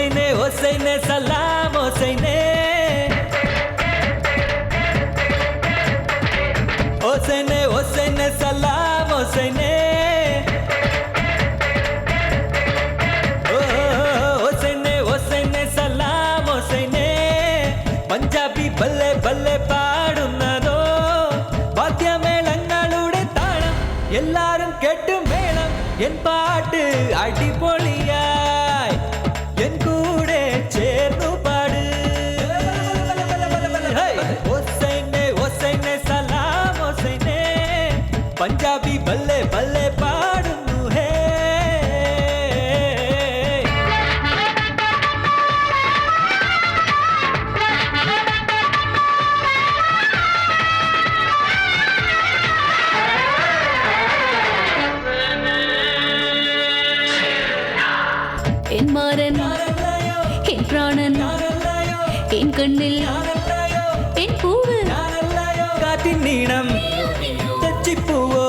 ഹുസൈനെ ഹുസൈനെ സലാം ഹുസൈനെ ഹുസൈനെ ഹുസൈനെ സലാം ഹുസൈനെ ഹുസൈനെ ഹുസൈനെ സലാം ഹുസൈനെ പഞ്ചാബി ബല്ലെ ബല്ലെ പാടുന്നതോ വാദ്യമേളങ്ങളുടെ താളം എല്ലാരും കേട്ടു മേളം എൻ പാട്ട് അടിപൊളിയായി എൻ കൂടെ ചേർന്നു പാട് ഹുസൈനെ ഹുസൈനെ സലാം ഹുസൈനെ പഞ്ചാബി ബല്ലെ ബല്ലെ പാടുന്നു ഹേ എൻ മാരൻ എൻ പ്രാണൻ എൻ കണ്ണിൽ എൻ പൂവ് കാറ്റിൻ നീണം തെച്ചിപ്പൂവോ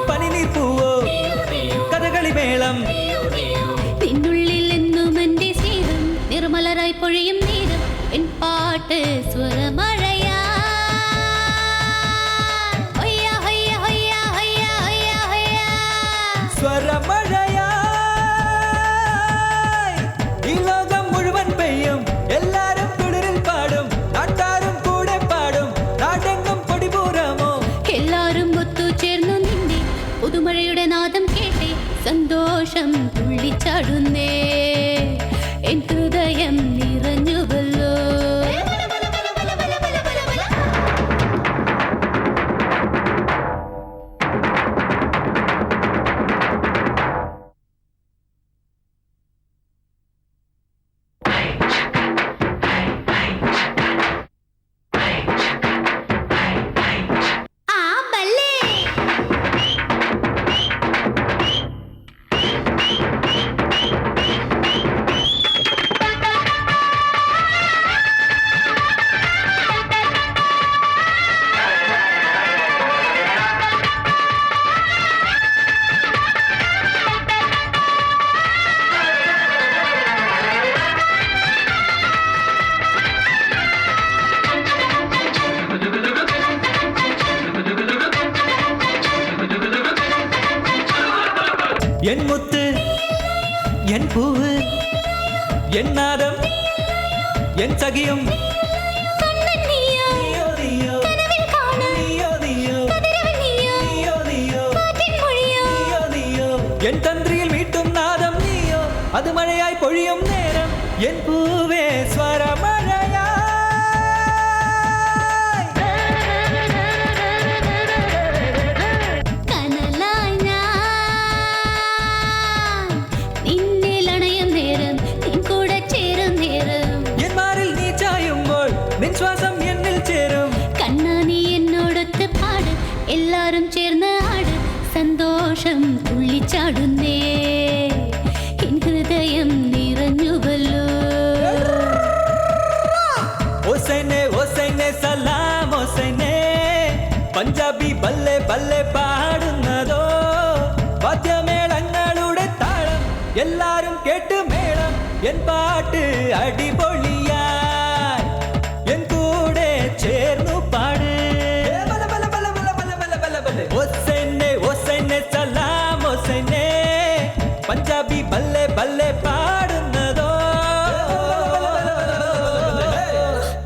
പനിനീർ പൂവോ കഥകളി മേളം നിന്നുള്ളിൽ എന്നും എന്റെ സ്നേഹം നിർമ്മലരായി പൊഴിയും നേരം എൻ പാട്ട് സ്വരമഴയാ സ്വരമഴയാ ഈ ലോകം മുഴുവൻ പെയ്യും എല്ലാരും കുളിരിൽ പാടും നാട്ടാരും കൂടെ പാടും നാടെങ്ങും പൊടിപൂരമോ എല്ലാരും ഒത്തുചേർന്നു നിന്റെ പുതുമഴയുടെ നാദം കേട്ടേ സന്തോഷം തുള്ളിച്ചാടുന്നേ എൻ ഹൃദയം നിറഞ്ഞുവല്ലോ என் முத்து என் பூவு என் நாதம் என் சகியும் என் தந்திரியில் மீட்டும் நாதம் நீயோ அது மழையாய் பொழியும் நேரம் என் பூவே ஸ்வரமழையா ശ്വാസം എന്നിൽ ചേരും കണ്ണാനി എന്നോടൊത്ത് പാട് എല്ലാരും ചേർന്ന് ആട് സന്തോഷം തുള്ളിച്ചാടുന്നേ എൻ ഹൃദയം നിറഞ്ഞുവല്ലോ ഹുസൈനെ ഹുസൈനെ സലാം ഹുസൈനെ പഞ്ചാബി ബല്ലെ ബല്ലെ പാടുന്നതോ വാദ്യമേളങ്ങളുടെ താളം എല്ലാരും കേട്ട് മേളം എൻ പാട്ട് അടിപൊളിയാ ചേർന്നു പാട് ഹുസൈനെ ഹുസൈനെ സലാം ഹുസൈനെ പഞ്ചാബി ബല്ലെ ബല്ലെ പാ